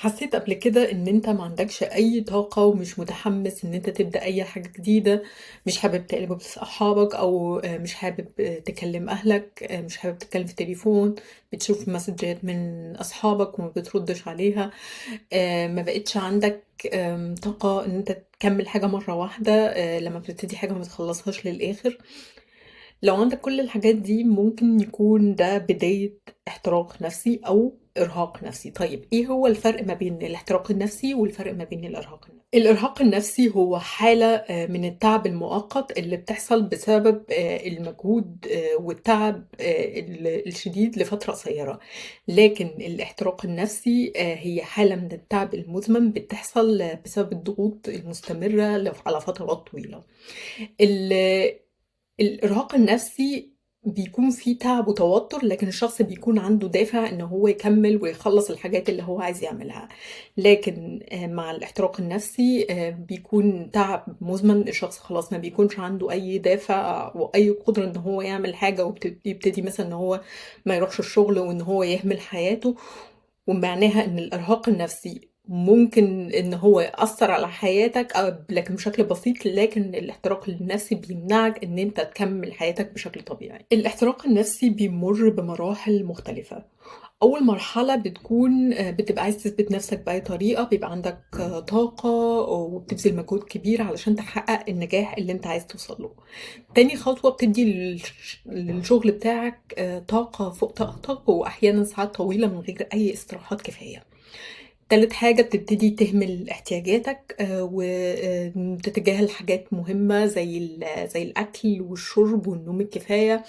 حسيت قبل كده ان انت ما عندكش اي طاقة ومش متحمس ان انت تبدأ اي حاجة جديدة، مش حابب تقلب بصحابك او مش حابب تكلم اهلك، مش حابب تتكلم في التليفون، بتشوف مسجات من اصحابك وما بتردش عليها. ما بقتش عندك طاقة ان انت تكمل حاجة مرة واحدة. لما بتبتدي حاجة ما بتخلصهاش للآخر. لو عندك كل الحاجات دي ممكن يكون ده بداية احتراق نفسي أو إرهاق نفسي. طيب إيه هو الفرق ما بين الاحتراق النفسي والفرق ما بين الإرهاق النفسي؟ الإرهاق النفسي هو حالة من التعب المؤقت اللي بتحصل بسبب المجهود والتعب الشديد لفترة قصيرة. لكن الاحتراق النفسي هي حالة من التعب المزمن بتحصل بسبب الضغوط المستمرة على فترات طويلة. ال الإرهاق النفسي بيكون فيه تعب وتوتر، لكن الشخص بيكون عنده دافع إن هو يكمل ويخلص الحاجات اللي هو عايز يعملها. لكن مع الاحتراق النفسي بيكون تعب مزمن، الشخص خلاص ما بيكونش عنده أي دافع وأي قدرة إن هو يعمل حاجة، ويبتدي مثلا إن هو ما يروحش الشغل وإن هو يهمل حياته. ومعناها إن الإرهاق النفسي ممكن إن هو يأثر على حياتك لكن بشكل بسيط، لكن الاحتراق النفسي بيمنعك إن أنت تكمل حياتك بشكل طبيعي. الاحتراق النفسي بيمر بمراحل مختلفة. أول مرحلة بتبقى عايز تثبت نفسك بأي طريقة، بيبقى عندك طاقة وبتبذل مجهود كبير علشان تحقق النجاح اللي انت عايز توصله. تاني خطوة بتدي للشغل بتاعك طاقة فوق طاقتك، وأحيانا ساعات طويلة من غير أي استراحات كفاية. تالت حاجة بتبتدي تهمل احتياجاتك وتتجاهل حاجات مهمة زي الأكل والشرب والنوم الكفاية،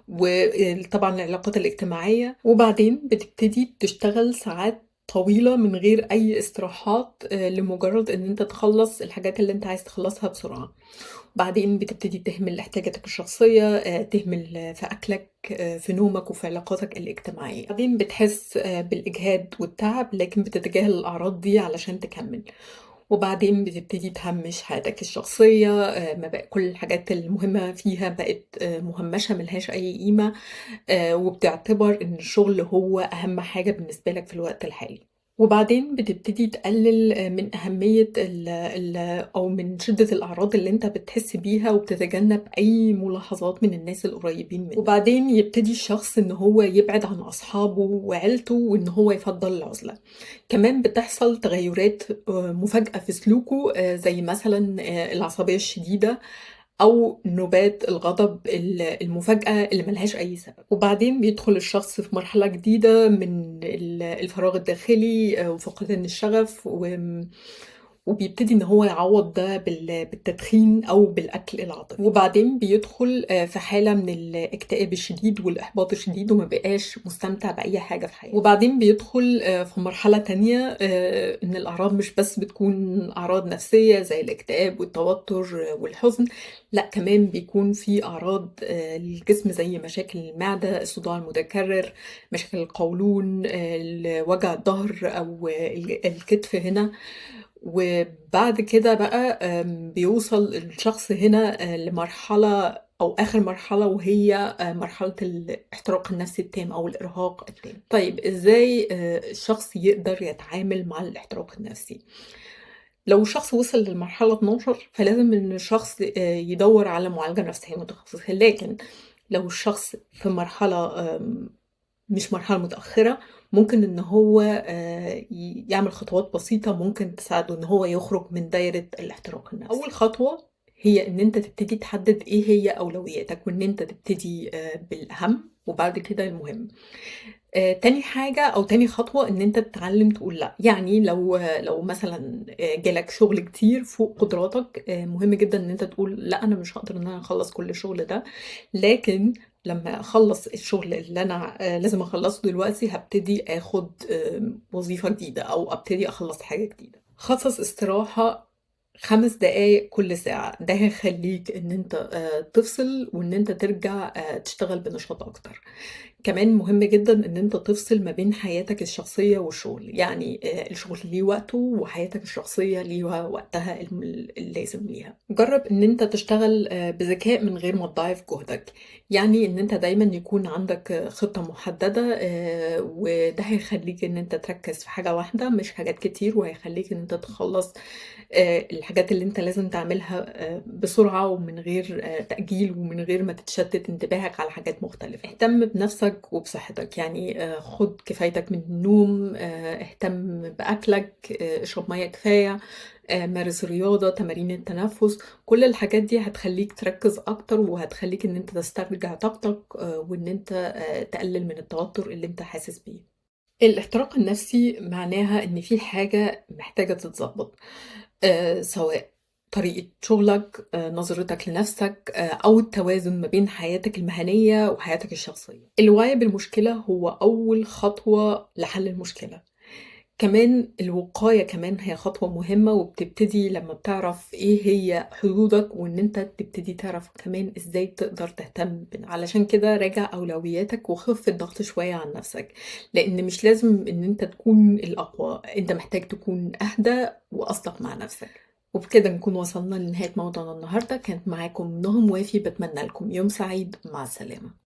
وطبعا العلاقات الاجتماعية. وبعدين بتبتدي تشتغل ساعات طويلة من غير أي استراحات لمجرد إن أنت تخلص الحاجات اللي أنت عايز تخلصها بسرعة. بعدين بتبتدي تهمل احتياجاتك الشخصية، تهمل في أكلك، في نومك وفي علاقاتك الاجتماعية. بعدين بتحس بالإجهاد والتعب، لكن بتتجاهل الأعراض دي علشان تكمل. وبعدين بتبتدي تهمش حياتك الشخصية، ما بقى كل الحاجات المهمة فيها بقت مهمشة ملهاش أي قيمة، وبتعتبر إن الشغل هو أهم حاجة بالنسبة لك في الوقت الحالي. وبعدين بتبتدي تقلل من أهمية أو من شدة الأعراض اللي أنت بتحس بيها، وبتتجنب أي ملاحظات من الناس القريبين منك. وبعدين يبتدي الشخص إن هو يبعد عن أصحابه وعيلته، وإن هو يفضل العزلة. كمان بتحصل تغيرات مفاجئة في سلوكه، زي مثلا العصبية الشديدة أو نوبات الغضب المفاجئة اللي ملهاش أي سبب. وبعدين بيدخل الشخص في مرحلة جديدة من الفراغ الداخلي وفقدان الشغف، وبيبتدي إن هو يعوض ده بالتدخين أو بالأكل العاطفي. وبعدين بيدخل في حالة من الاكتئاب الشديد والإحباط الشديد، وما بقاش مستمتع بأي حاجة في حياته. وبعدين بيدخل في مرحلة تانية، إن الأعراض مش بس بتكون أعراض نفسية زي الاكتئاب والتوتر والحزن، لأ كمان بيكون في أعراض للجسم زي مشاكل المعدة، الصداع المتكرر، مشاكل القولون، وجع الظهر أو الكتف هنا. وبعد كده بقى بيوصل الشخص هنا لمرحلة أو آخر مرحلة، وهي مرحلة الاحتراق النفسي التام أو الإرهاق التام. طيب إزاي الشخص يقدر يتعامل مع الاحتراق النفسي؟ لو الشخص وصل للمرحلة 12 فلازم إن الشخص يدور على معالجة نفسية متخصصة. لكن لو الشخص في مرحلة مش مرحلة متأخرة، ممكن إن هو يعمل خطوات بسيطة ممكن تساعده إن هو يخرج من دايرة الاحتراق النفسي. أول خطوة هي إن أنت تبتدي تحدد إيه هي أولوياتك، وإن أنت تبتدي بالأهم وبعد كده المهم. تاني حاجة أو تاني خطوة إن أنت تتعلم تقول لأ. يعني لو مثلا جالك شغل كتير فوق قدراتك، مهم جدا إن أنت تقول لأ، أنا مش هقدر إن أنا أخلص كل الشغل ده، لكن لما أخلص الشغل اللي أنا لازم أخلصه دلوقتي هبتدي أخد وظيفة جديدة أو أبتدي أخلص حاجة جديدة. خصص استراحة 5 دقايق كل ساعة، ده هيخليك إن أنت تفصل وإن أنت ترجع تشتغل بنشاط أكتر. كمان مهم جدًا إن أنت تفصل ما بين حياتك الشخصية والشغل، يعني الشغل ليه وقته وحياتك الشخصية ليها وقتها اللازم ليها. جرّب إن أنت تشتغل بذكاء من غير ما تضاعف جهدك، يعني إن أنت دايمًا يكون عندك خطة محددة وده هيخلّيك إن أنت تركّز في حاجة واحدة مش حاجات كتير، وهيخلّيك إن أنت تخلّص الحاجات اللي أنت لازم تعملها بسرعة ومن غير تأجيل ومن غير ما تتشتت انتباهك على حاجات مختلفة. اهتم بنفسك وبصحتك، يعني خُد كفايتك من النوم، اهتم بأكلك، اشرب مَيّة كفاية، مارس رياضة، تمارين التنفس، كل الحاجات دي هتخلّيك تركّز أكتر وهتخلّيك إن أنت تسترجع طاقتك وإن أنت تقلل من التوتر اللي أنت حاسس بيه. الاحتراق النفسي معناها إن في حاجة محتاجة تتضبط، سواء طريقة شغلك، نظرتك لنفسك، أو التوازن ما بين حياتك المهنية وحياتك الشخصية. الوعي بالمشكلة هو أول خطوة لحل المشكلة. كمان الوقاية كمان هي خطوة مهمة وبتبتدي لمّا بتعرف إيه هي حدودك، وإن أنت تبتدي تعرف كمان إزاي تقدر تهتم علشان كده راجع أولوياتك وخِف الضغط شوية عن نفسك، لإن مش لازم إن أنت تكون الأقوى، أنت محتاج تكون أهدى وأصدق مع نفسك. وبكده نكون وصلنا لنهاية موضوعنا النهارده، كانت معاكم نُهى موافي، باتمنى لكم يوم سعيد، مع السلامة.